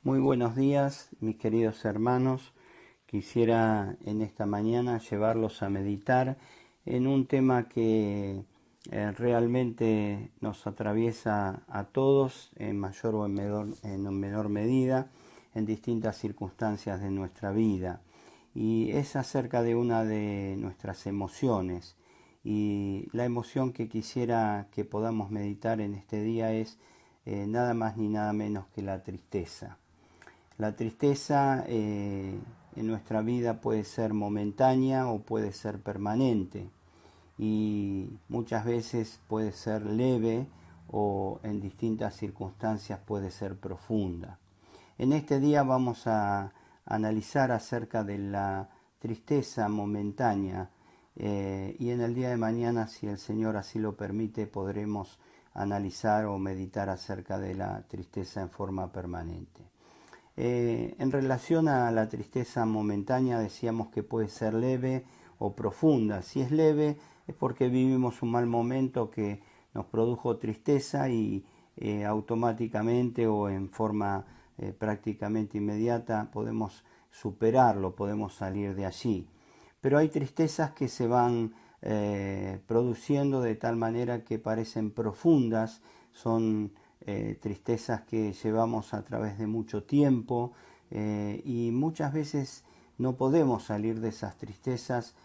Muy buenos días, mis queridos hermanos. Quisiera en esta mañana llevarlos a meditar en un tema que realmente nos atraviesa a todos en mayor o en menor medida en distintas circunstancias de nuestra vida. Y es acerca de una de nuestras emociones. Y la emoción que quisiera que podamos meditar en este día es nada más ni nada menos que la tristeza. La tristeza en nuestra vida puede ser momentánea o puede ser permanente y muchas veces puede ser leve o en distintas circunstancias puede ser profunda. En este día vamos a analizar acerca de la tristeza momentánea y en el día de mañana, si el Señor así lo permite, podremos analizar o meditar acerca de la tristeza en forma permanente. En relación a la tristeza momentánea decíamos que puede ser leve o profunda. Si es leve es porque vivimos un mal momento que nos produjo tristeza y automáticamente o en forma prácticamente inmediata podemos superarlo, podemos salir de allí. Pero hay tristezas que se van produciendo de tal manera que parecen profundas, son tristezas que llevamos a través de mucho tiempo y muchas veces no podemos salir de esas tristezas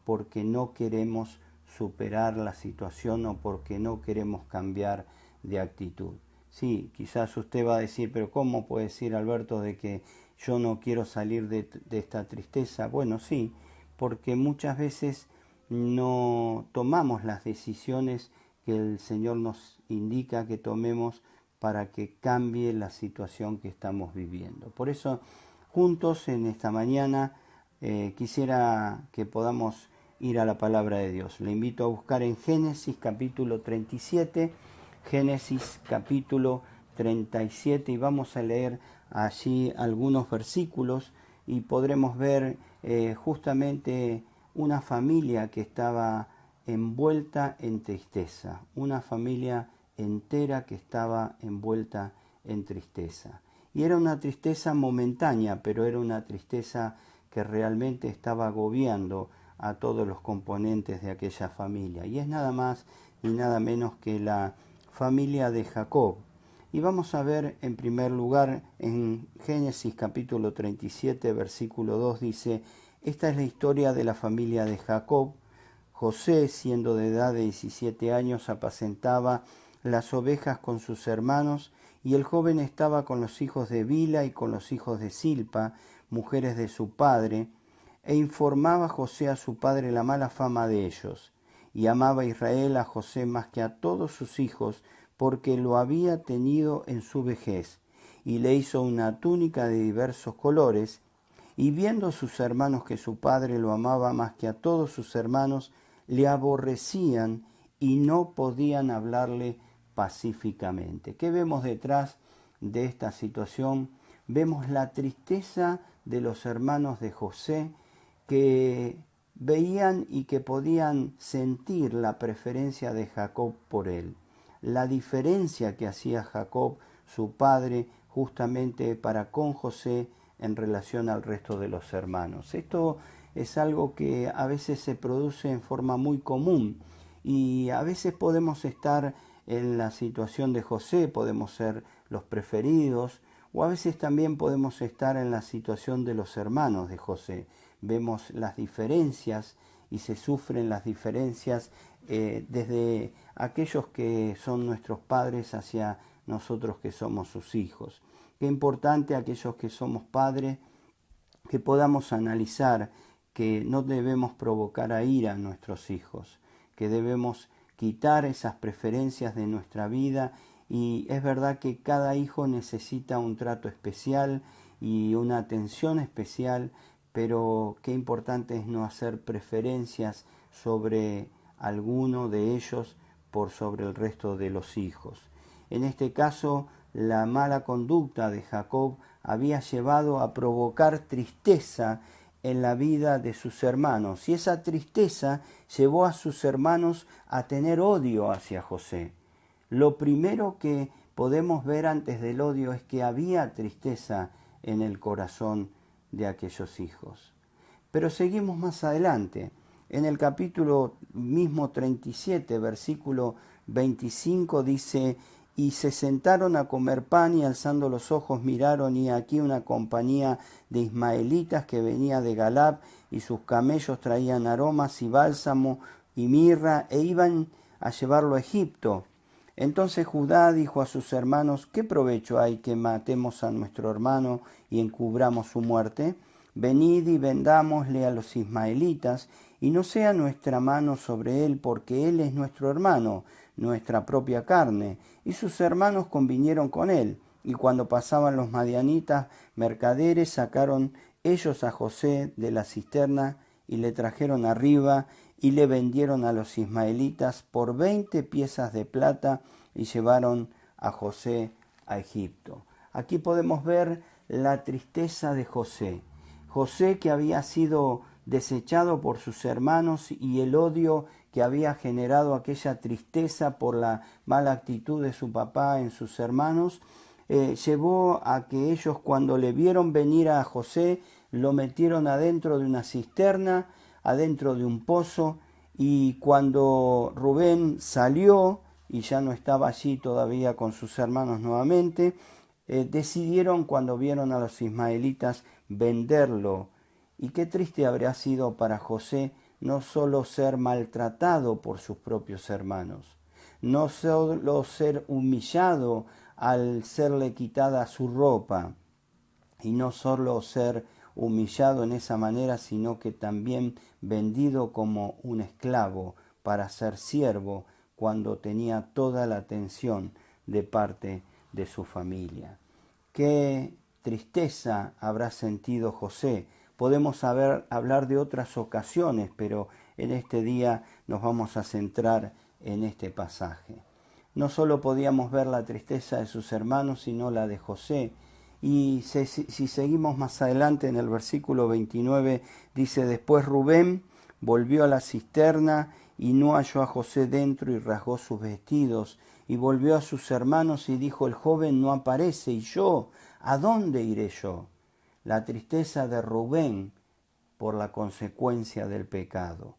porque no queremos superar la situación o porque no queremos cambiar de actitud. Sí, quizás usted va a decir, pero ¿cómo puede decir Alberto de que yo no quiero salir de esta tristeza? Bueno, sí, porque muchas veces no tomamos las decisiones que el Señor nos indica que tomemos para que cambie la situación que estamos viviendo. Por eso, juntos en esta mañana, quisiera que podamos ir a la palabra de Dios. Le invito a buscar en Génesis capítulo 37, Génesis capítulo 37 y vamos a leer allí algunos versículos y podremos ver justamente una familia que estaba envuelta en tristeza, una familia entera que estaba envuelta en tristeza. Y era una tristeza momentánea, pero era una tristeza que realmente estaba agobiando a todos los componentes de aquella familia. Y es nada más y nada menos que la familia de Jacob. Y vamos a ver en primer lugar en Génesis capítulo 37, versículo 2 dice, esta es la historia de la familia de Jacob. José, siendo de edad de 17 años, apacentaba las ovejas con sus hermanos, y el joven estaba con los hijos de Bila y con los hijos de Silpa, mujeres de su padre, e informaba José a su padre la mala fama de ellos. Y amaba Israel a José más que a todos sus hijos, porque lo había tenido en su vejez, y le hizo una túnica de diversos colores, y viendo sus hermanos que su padre lo amaba más que a todos sus hermanos, le aborrecían y no podían hablarle pacíficamente. ¿Qué vemos detrás de esta situación? Vemos la tristeza de los hermanos de José que veían y que podían sentir la preferencia de Jacob por él, la diferencia que hacía Jacob, su padre, justamente para con José en relación al resto de los hermanos. Esto es algo que a veces se produce en forma muy común y a veces podemos estar en la situación de José, podemos ser los preferidos, o a veces también podemos estar en la situación de los hermanos de José. Vemos las diferencias y se sufren las diferencias desde aquellos que son nuestros padres hacia nosotros que somos sus hijos. Qué importante aquellos que somos padres que podamos analizar que no debemos provocar a ira a nuestros hijos, que debemos quitar esas preferencias de nuestra vida y es verdad que cada hijo necesita un trato especial y una atención especial, pero qué importante es no hacer preferencias sobre alguno de ellos por sobre el resto de los hijos. En este caso, la mala conducta de Jacob había llevado a provocar tristeza en la vida de sus hermanos, y esa tristeza llevó a sus hermanos a tener odio hacia José. Lo primero que podemos ver antes del odio es que había tristeza en el corazón de aquellos hijos. Pero seguimos más adelante. En el capítulo mismo 37, versículo 25, dice: y se sentaron a comer pan, y alzando los ojos miraron, y aquí una compañía de ismaelitas que venía de Galad, y sus camellos traían aromas y bálsamo y mirra, e iban a llevarlo a Egipto. Entonces Judá dijo a sus hermanos: ¿qué provecho hay que matemos a nuestro hermano y encubramos su muerte? Venid y vendámosle a los ismaelitas, y no sea nuestra mano sobre él, porque él es nuestro hermano, nuestra propia carne. Y sus hermanos convinieron con él. Y cuando pasaban los madianitas mercaderes, sacaron ellos a José de la cisterna y le trajeron arriba, y le vendieron a los ismaelitas por 20 piezas de plata, y llevaron a José a Egipto. Aquí podemos ver la tristeza de José. José, que había sido desechado por sus hermanos, y el odio que había generado aquella tristeza por la mala actitud de su papá en sus hermanos, llevó a que ellos, cuando le vieron venir a José, lo metieron adentro de una cisterna, adentro de un pozo, y cuando Rubén salió y ya no estaba allí todavía con sus hermanos nuevamente, decidieron, cuando vieron a los ismaelitas, venderlo. Y qué triste habría sido para José no solo ser maltratado por sus propios hermanos, no solo ser humillado al serle quitada su ropa, y no solo ser humillado en esa manera, sino que también vendido como un esclavo para ser siervo, cuando tenía toda la atención de parte de su familia. Qué tristeza habrá sentido José. Podemos hablar de otras ocasiones, pero en este día nos vamos a centrar en este pasaje. No solo podíamos ver la tristeza de sus hermanos, sino la de José. Y si seguimos más adelante en el versículo 29, dice: después Rubén volvió a la cisterna y no halló a José dentro, y rasgó sus vestidos, y volvió a sus hermanos y dijo: el joven no aparece, y yo, ¿a dónde iré yo? La tristeza de Rubén por la consecuencia del pecado.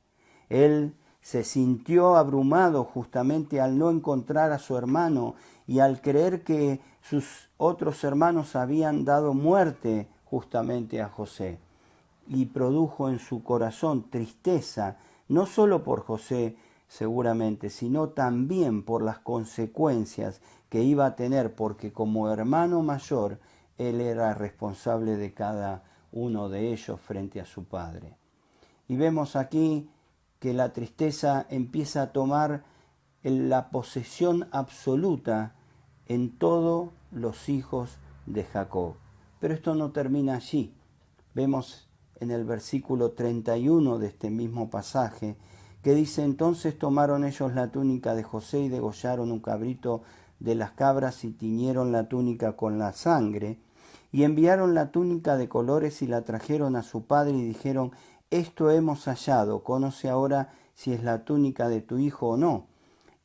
Él se sintió abrumado justamente al no encontrar a su hermano, y al creer que sus otros hermanos habían dado muerte justamente a José. Y produjo en su corazón tristeza, no solo por José seguramente, sino también por las consecuencias que iba a tener, porque como hermano mayor, él era responsable de cada uno de ellos frente a su padre. Y vemos aquí que la tristeza empieza a tomar la posesión absoluta en todos los hijos de Jacob. Pero esto no termina allí. Vemos en el versículo 31 de este mismo pasaje que dice: entonces tomaron ellos la túnica de José y degollaron un cabrito de las cabras y tiñeron la túnica con la sangre, y enviaron la túnica de colores y la trajeron a su padre y dijeron: esto hemos hallado, conoce ahora si es la túnica de tu hijo o no.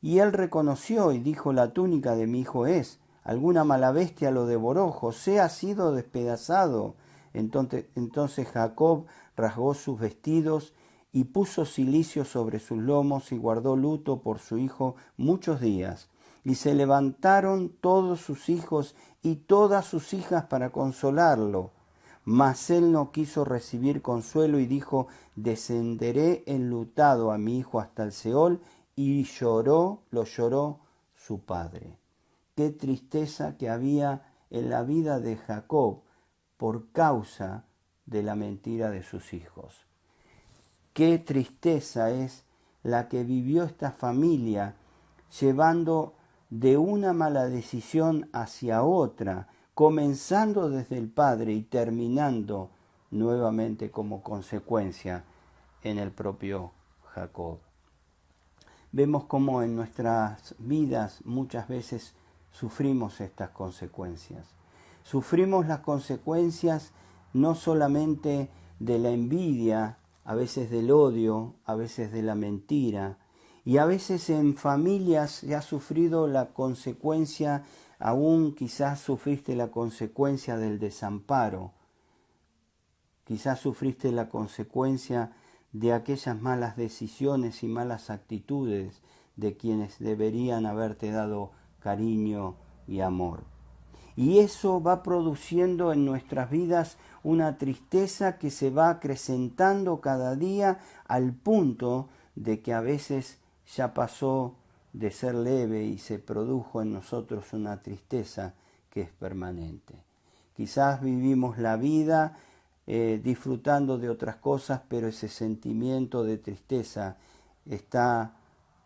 Y él reconoció y dijo: la túnica de mi hijo es. Alguna mala bestia lo devoró, José ha sido despedazado. Entonces Jacob rasgó sus vestidos y puso cilicio sobre sus lomos, y guardó luto por su hijo muchos días. Y se levantaron todos sus hijos y todas sus hijas para consolarlo. Mas él no quiso recibir consuelo y dijo: descenderé enlutado a mi hijo hasta el Seol. Y lo lloró su padre. Qué tristeza que había en la vida de Jacob por causa de la mentira de sus hijos. Qué tristeza es la que vivió esta familia, llevando de una mala decisión hacia otra, comenzando desde el padre y terminando nuevamente como consecuencia en el propio Jacob. Vemos cómo en nuestras vidas muchas veces sufrimos estas consecuencias. Sufrimos las consecuencias no solamente de la envidia, a veces del odio, a veces de la mentira, y a veces en familias se ha sufrido la consecuencia aún quizás sufriste la consecuencia del desamparo, quizás sufriste la consecuencia de aquellas malas decisiones y malas actitudes de quienes deberían haberte dado cariño y amor. Y eso va produciendo en nuestras vidas una tristeza que se va acrecentando cada día al punto de que a veces ya pasó de ser leve y se produjo en nosotros una tristeza que es permanente. Quizás vivimos la vida disfrutando de otras cosas, pero ese sentimiento de tristeza está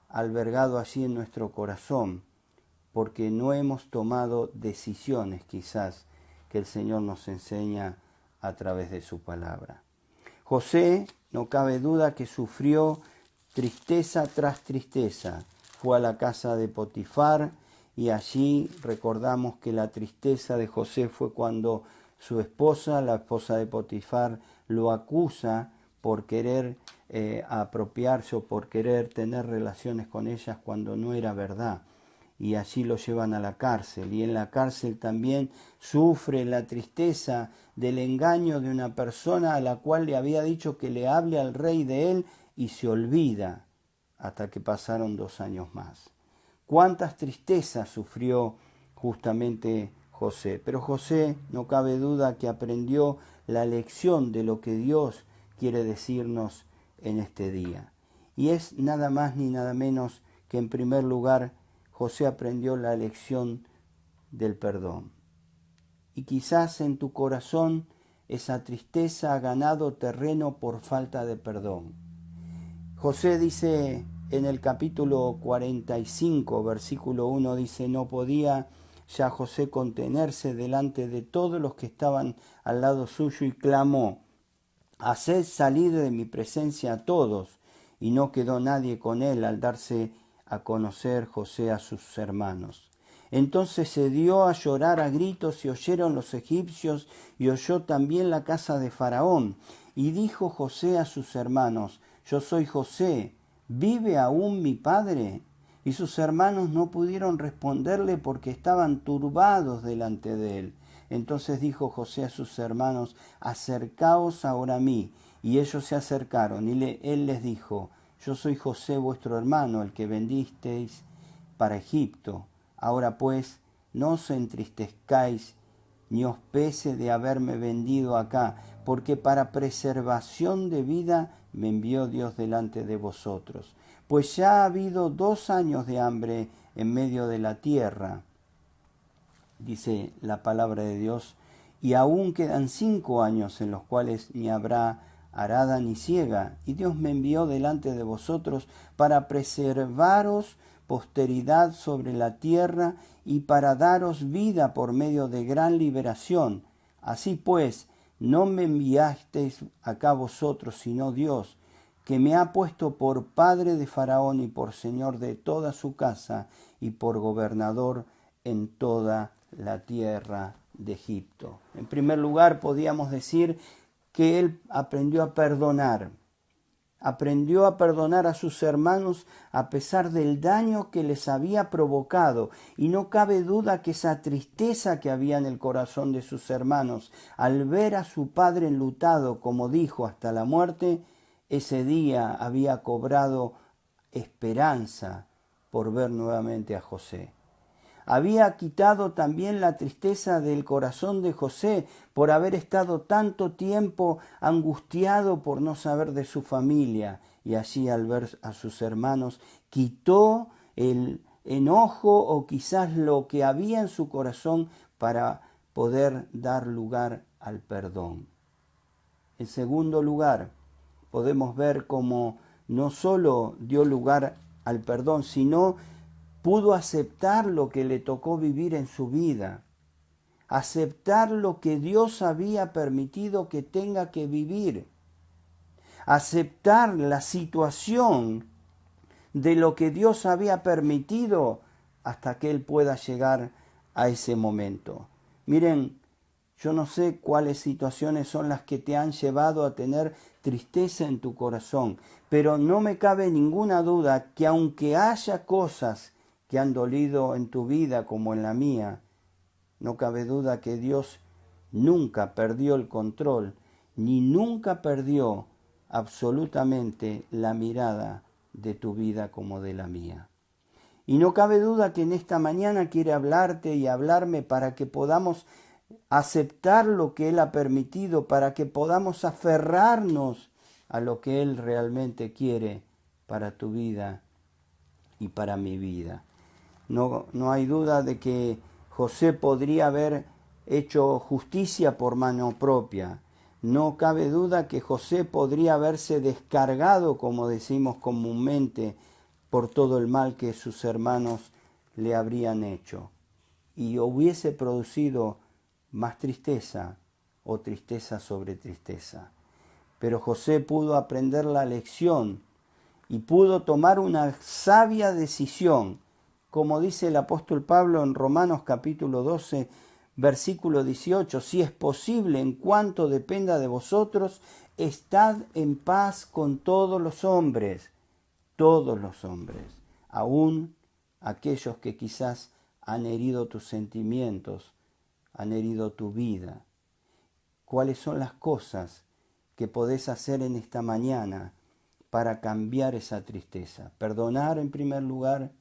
albergado allí en nuestro corazón, porque no hemos tomado decisiones quizás que el Señor nos enseña a través de su palabra. José, no cabe duda que sufrió tristeza tras tristeza. Fue a la casa de Potifar y allí recordamos que la tristeza de José fue cuando su esposa, la esposa de Potifar, lo acusa por querer apropiarse o por querer tener relaciones con ellas cuando no era verdad. Y allí lo llevan a la cárcel, y en la cárcel también sufre la tristeza del engaño de una persona a la cual le había dicho que le hable al rey de él y se olvida, hasta que pasaron 2 años más. Cuántas tristezas sufrió justamente José, pero José no cabe duda que aprendió la lección de lo que Dios quiere decirnos en este día. Y es nada más ni nada menos que en primer lugar José aprendió la lección del perdón. Y quizás en tu corazón esa tristeza ha ganado terreno por falta de perdón. José dice en el capítulo 45, versículo 1, dice: no podía ya José contenerse delante de todos los que estaban al lado suyo y clamó: haced salir de mi presencia a todos. Y no quedó nadie con él al darse a conocer José a sus hermanos. Entonces se dio a llorar a gritos y oyeron los egipcios y oyó también la casa de Faraón. Y dijo José a sus hermanos: yo soy José, ¿vive aún mi padre? Y sus hermanos no pudieron responderle porque estaban turbados delante de él. Entonces dijo José a sus hermanos: acercaos ahora a mí. Y ellos se acercaron y él les dijo: yo soy José vuestro hermano, el que vendisteis para Egipto. Ahora pues, no os entristezcáis ni os pese de haberme vendido acá, porque para preservación de vida me envió Dios delante de vosotros. Pues ya ha habido 2 años de hambre en medio de la tierra, dice la palabra de Dios, y aún quedan 5 años en los cuales ni habrá arada ni siega, y Dios me envió delante de vosotros para preservaros posteridad sobre la tierra y para daros vida por medio de gran liberación. Así pues, no me enviasteis acá vosotros, sino Dios, que me ha puesto por padre de Faraón y por señor de toda su casa y por gobernador en toda la tierra de Egipto. En primer lugar, podíamos decir que él aprendió a perdonar a sus hermanos a pesar del daño que les había provocado, y no cabe duda que esa tristeza que había en el corazón de sus hermanos al ver a su padre enlutado, como dijo, hasta la muerte, ese día había cobrado esperanza por ver nuevamente a José. Había quitado también la tristeza del corazón de José por haber estado tanto tiempo angustiado por no saber de su familia, y allí al ver a sus hermanos quitó el enojo o quizás lo que había en su corazón para poder dar lugar al perdón. En segundo lugar, podemos ver cómo no solo dio lugar al perdón, sino pudo aceptar lo que le tocó vivir en su vida, aceptar lo que Dios había permitido que tenga que vivir, aceptar la situación de lo que Dios había permitido hasta que él pueda llegar a ese momento. Miren, yo no sé cuáles situaciones son las que te han llevado a tener tristeza en tu corazón, pero no me cabe ninguna duda que aunque haya cosas que han dolido en tu vida como en la mía. No cabe duda que Dios nunca perdió el control, ni nunca perdió absolutamente la mirada de tu vida como de la mía. Y no cabe duda que en esta mañana quiere hablarte y hablarme para que podamos aceptar lo que Él ha permitido, para que podamos aferrarnos a lo que Él realmente quiere para tu vida y para mi vida. No hay duda de que José podría haber hecho justicia por mano propia. No cabe duda que José podría haberse descargado, como decimos comúnmente, por todo el mal que sus hermanos le habrían hecho. Y hubiese producido más tristeza o tristeza sobre tristeza. Pero José pudo aprender la lección y pudo tomar una sabia decisión, como dice el apóstol Pablo en Romanos capítulo 12, versículo 18, si es posible, en cuanto dependa de vosotros, estad en paz con todos los hombres, aun aquellos que quizás han herido tus sentimientos, han herido tu vida. ¿Cuáles son las cosas que podés hacer en esta mañana para cambiar esa tristeza? Perdonar en primer lugar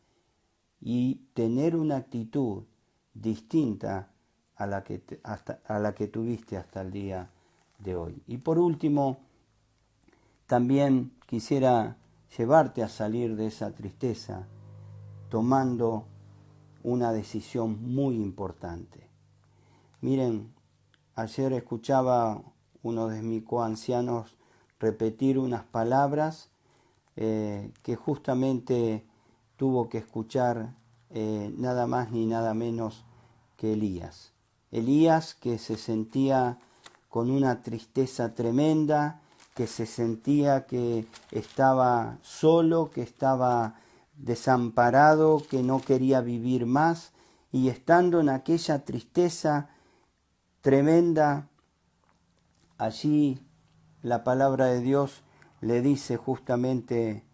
y tener una actitud distinta a la que tuviste hasta el día de hoy. Y por último, también quisiera llevarte a salir de esa tristeza tomando una decisión muy importante. Miren, ayer escuchaba uno de mis coancianos repetir unas palabras que justamente tuvo que escuchar nada más ni nada menos que Elías. Elías, que se sentía con una tristeza tremenda, que se sentía que estaba solo, que estaba desamparado, que no quería vivir más, y estando en aquella tristeza tremenda, allí la palabra de Dios le dice justamente,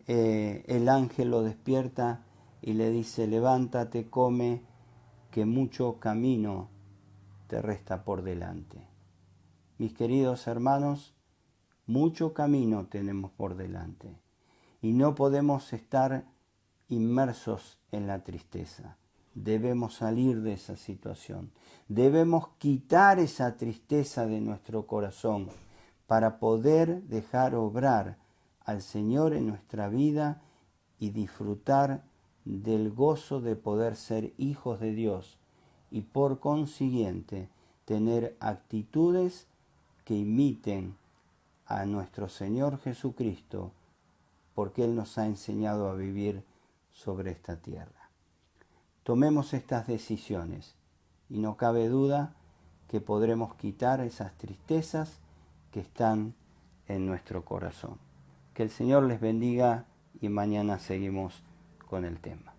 el ángel lo despierta y le dice, levántate, come, que mucho camino te resta por delante. Mis queridos hermanos, mucho camino tenemos por delante y no podemos estar inmersos en la tristeza. Debemos salir de esa situación. Debemos quitar esa tristeza de nuestro corazón para poder dejar obrar al Señor en nuestra vida y disfrutar del gozo de poder ser hijos de Dios y por consiguiente tener actitudes que imiten a nuestro Señor Jesucristo, porque Él nos ha enseñado a vivir sobre esta tierra. Tomemos estas decisiones y no cabe duda que podremos quitar esas tristezas que están en nuestro corazón. Que el Señor les bendiga y mañana seguimos con el tema.